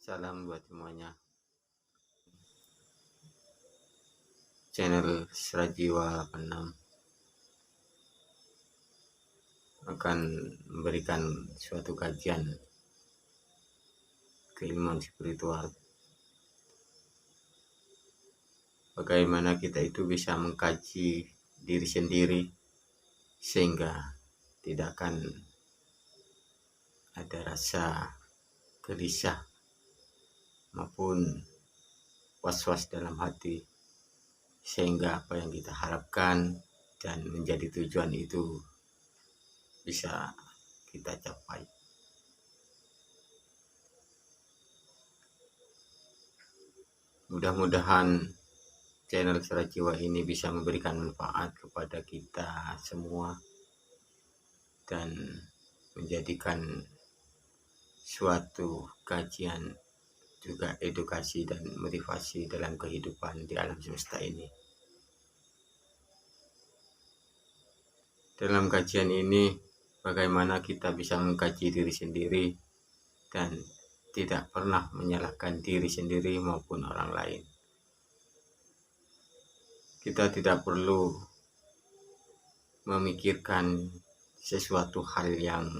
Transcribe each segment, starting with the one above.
Salam buat semuanya. Channel Serajiwa 86 akan memberikan suatu kajian keilmuan spiritual. Bagaimana kita itu bisa mengkaji diri sendiri sehingga tidak akan ada rasa gelisah maupun was-was dalam hati, sehingga apa yang kita harapkan dan menjadi tujuan itu bisa kita capai. Mudah-mudahan channel Serajiwa ini bisa memberikan manfaat kepada kita semua dan menjadikan suatu kajian juga edukasi dan motivasi dalam kehidupan di alam semesta ini. Dalam kajian ini, bagaimana kita bisa mengkaji diri sendiri dan tidak pernah menyalahkan diri sendiri maupun orang lain. Kita tidak perlu memikirkan sesuatu hal yang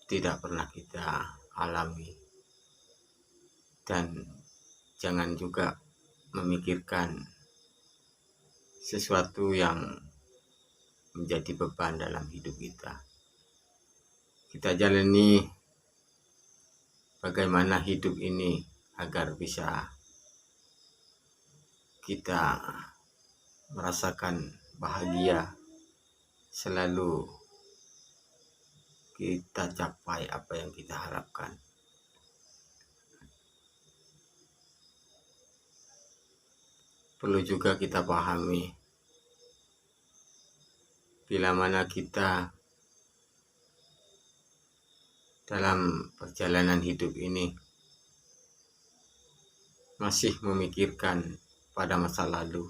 tidak pernah kita alami, dan jangan juga memikirkan sesuatu yang menjadi beban dalam hidup kita. Kita jalani bagaimana hidup ini agar bisa kita merasakan bahagia, selalu kita capai apa yang kita harapkan. Perlu juga kita pahami, bila mana kita dalam perjalanan hidup ini masih memikirkan pada masa lalu,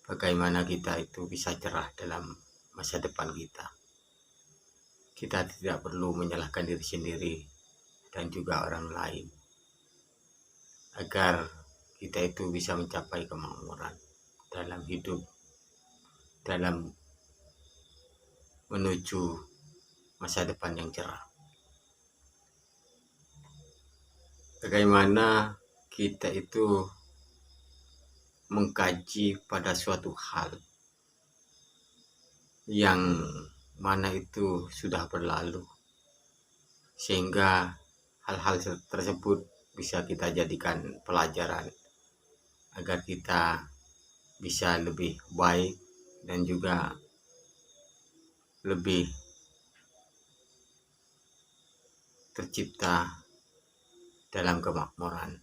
bagaimana kita itu bisa cerah dalam masa depan kita. Kita tidak perlu menyalahkan diri sendiri dan juga orang lain agar kita itu bisa mencapai kemakmuran dalam hidup, dalam menuju masa depan yang cerah. Bagaimana kita itu mengkaji pada suatu hal yang mana itu sudah berlalu, sehingga hal-hal tersebut bisa kita jadikan pelajaran agar kita bisa lebih baik dan juga lebih tercipta dalam kemakmuran.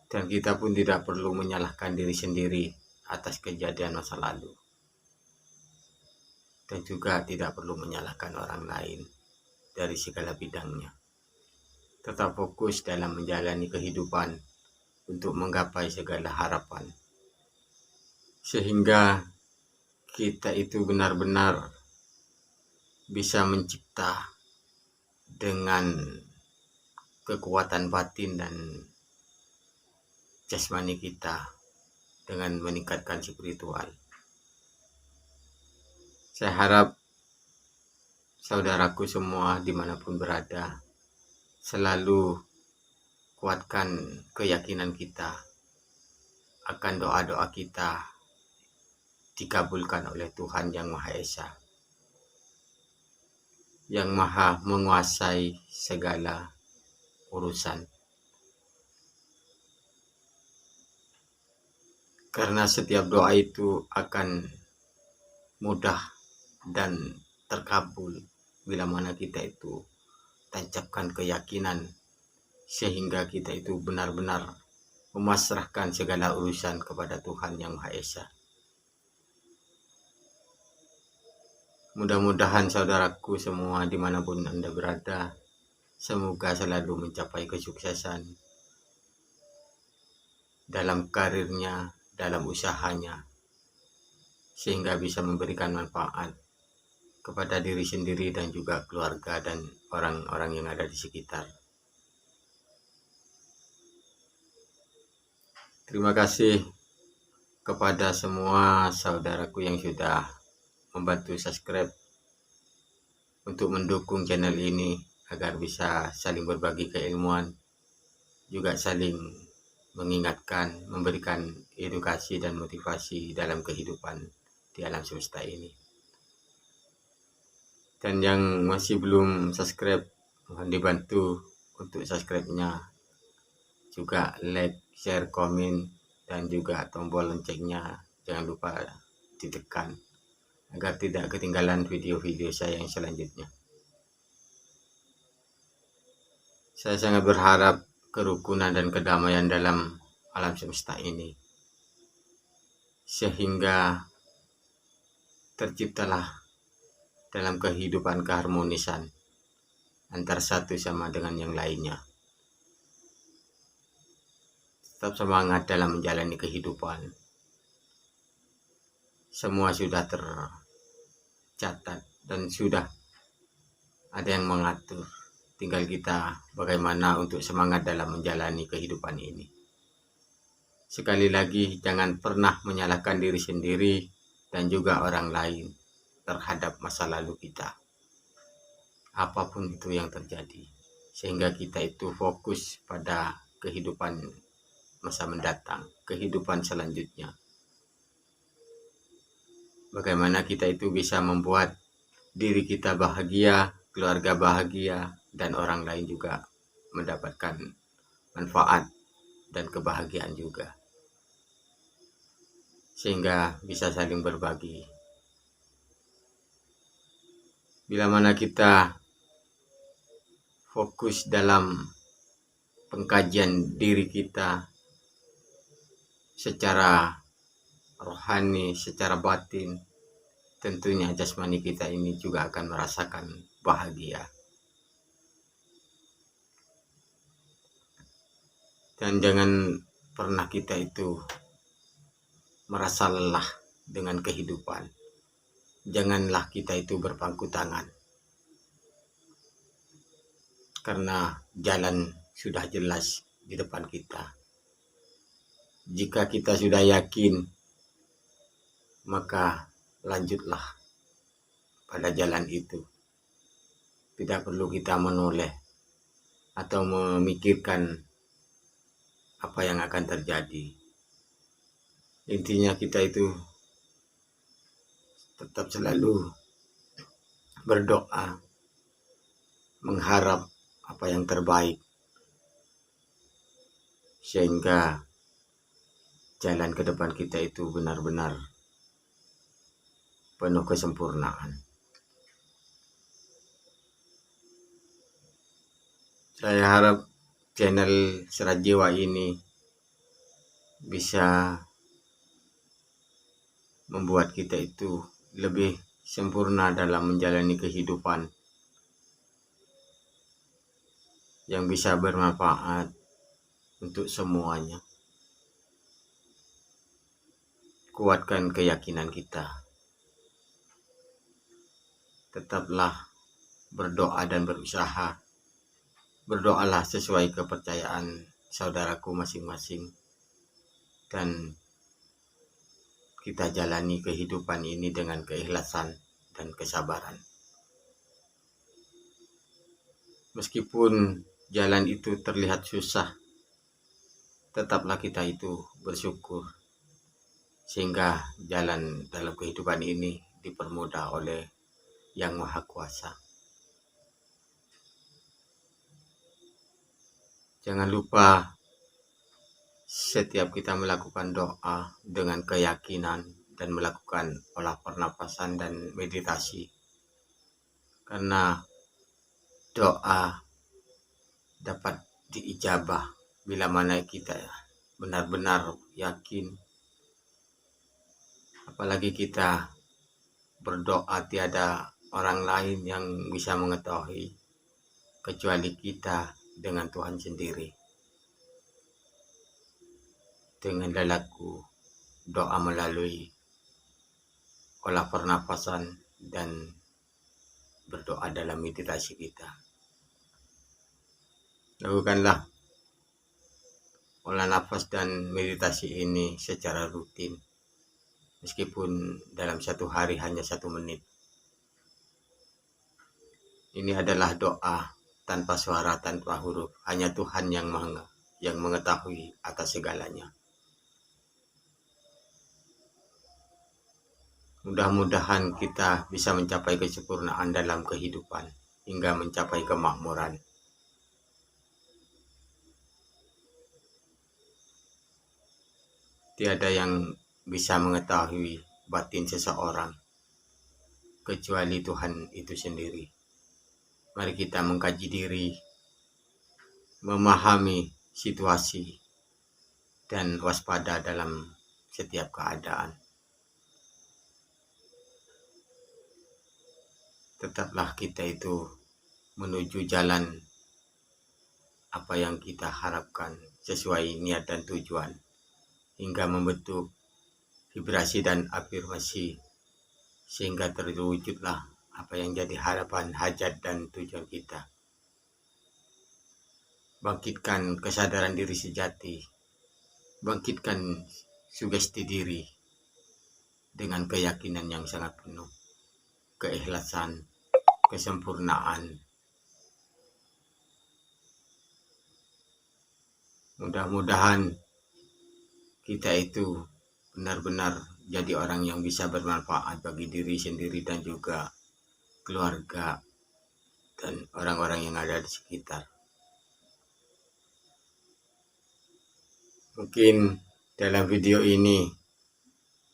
Dan kita pun tidak perlu menyalahkan diri sendiri atas kejadian masa lalu, dan juga tidak perlu menyalahkan orang lain dari segala bidangnya. Tetap fokus dalam menjalani kehidupan untuk menggapai segala harapan, sehingga kita itu benar-benar bisa mencipta dengan kekuatan batin dan jasmani kita dengan meningkatkan spiritual. Saya harap saudaraku semua dimanapun berada selalu kuatkan keyakinan kita akan doa-doa kita dikabulkan oleh Tuhan Yang Maha Esa, yang maha menguasai segala urusan. Karena setiap doa itu akan mudah dan terkabul bila mana kita itu tancapkan keyakinan, sehingga kita itu benar-benar memasrahkan segala urusan kepada Tuhan Yang Maha Esa. Mudah-mudahan saudaraku semua dimanapun Anda berada, semoga selalu mencapai kesuksesan dalam karirnya, dalam usahanya, sehingga bisa memberikan manfaat kepada diri sendiri dan juga keluarga dan orang-orang yang ada di sekitar. Terima kasih kepada semua saudaraku yang sudah membantu subscribe untuk mendukung channel ini agar bisa saling berbagi keilmuan, juga saling mengingatkan, memberikan edukasi dan motivasi dalam kehidupan di alam semesta ini. Dan yang masih belum subscribe, mohon dibantu untuk subscribe-nya, juga like, share, komen, dan juga tombol loncengnya jangan lupa ditekan agar tidak ketinggalan video-video saya yang selanjutnya. Saya sangat berharap kerukunan dan kedamaian dalam alam semesta ini, sehingga terciptalah dalam kehidupan keharmonisan antar satu sama dengan yang lainnya. Tetap semangat dalam menjalani kehidupan. Semua sudah tercatat dan sudah ada yang mengatur. Tinggal kita bagaimana untuk semangat dalam menjalani kehidupan ini. Sekali lagi, jangan pernah menyalahkan diri sendiri dan juga orang lain terhadap masa lalu kita. Apapun itu yang terjadi, sehingga kita itu fokus pada kehidupan masa mendatang, kehidupan selanjutnya. Bagaimana kita itu bisa membuat diri kita bahagia, keluarga bahagia, dan orang lain juga mendapatkan manfaat dan kebahagiaan juga. Sehingga bisa saling berbagi. Bila mana kita fokus dalam pengkajian diri kita secara rohani, secara batin, tentunya jasmani kita ini juga akan merasakan bahagia. Dan jangan pernah kita itu merasa lelah dengan kehidupan. Janganlah kita itu berpangku tangan, karena jalan sudah jelas di depan kita. Jika kita sudah yakin, maka lanjutlah pada jalan itu. Tidak perlu kita menoleh atau memikirkan apa yang akan terjadi. Intinya kita itu tetap selalu berdoa, mengharap apa yang terbaik, sehingga jalan ke depan kita itu benar-benar penuh kesempurnaan. Saya harap channel Serat Jiwa ini bisa membuat kita itu lebih sempurna dalam menjalani kehidupan yang bisa bermanfaat untuk semuanya. Kuatkan keyakinan kita. Tetaplah berdoa dan berusaha. Berdoalah sesuai kepercayaan saudaraku masing-masing. Dan kita jalani kehidupan ini dengan keikhlasan dan kesabaran. Meskipun jalan itu terlihat susah, tetaplah kita itu bersyukur, sehingga jalan dalam kehidupan ini dipermudah oleh Yang Maha Kuasa. Jangan lupa setiap kita melakukan doa dengan keyakinan dan melakukan olah pernapasan dan meditasi, karena doa dapat diijabah bila mana kita benar-benar yakin. Apalagi kita berdoa tiada orang lain yang bisa mengetahui kecuali kita dengan Tuhan sendiri. Dengan lelaku doa melalui olah pernapasan dan berdoa dalam meditasi kita. Lakukanlah olah nafas dan meditasi ini secara rutin, meskipun dalam satu hari hanya 1 menit. Ini adalah doa tanpa suara, tanpa huruf. Hanya Tuhan yang mengetahui atas segalanya. Mudah-mudahan kita bisa mencapai kesempurnaan dalam kehidupan hingga mencapai kemakmuran. Tiada yang bisa mengetahui batin seseorang kecuali Tuhan itu sendiri. Mari kita mengkaji diri, memahami situasi, dan waspada dalam setiap keadaan. Tetaplah kita itu menuju jalan apa yang kita harapkan sesuai niat dan tujuan, hingga membentuk vibrasi dan afirmasi sehingga terwujudlah apa yang jadi harapan, hajat, dan tujuan kita. Bangkitkan kesadaran diri sejati, bangkitkan sugesti diri dengan keyakinan yang sangat penuh, keikhlasan, kesempurnaan. Mudah-mudahan kita itu benar-benar jadi orang yang bisa bermanfaat bagi diri sendiri dan juga keluarga dan orang-orang yang ada di sekitar. Mungkin dalam video ini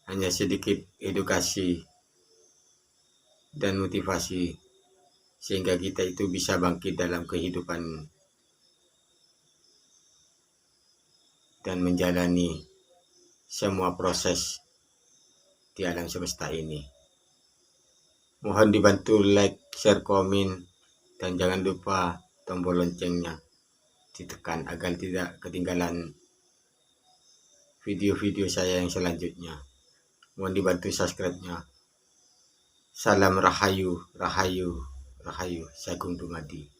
hanya sedikit edukasi dan motivasi sehingga kita itu bisa bangkit dalam kehidupan dan menjalani semua proses di alam semesta ini. Mohon dibantu like, share, komen, dan jangan lupa tombol loncengnya ditekan agar tidak ketinggalan video-video saya yang selanjutnya. Mohon dibantu subscribe-nya. Salam Rahayu, Rahayu, Rahayu, Sagung Dumadi.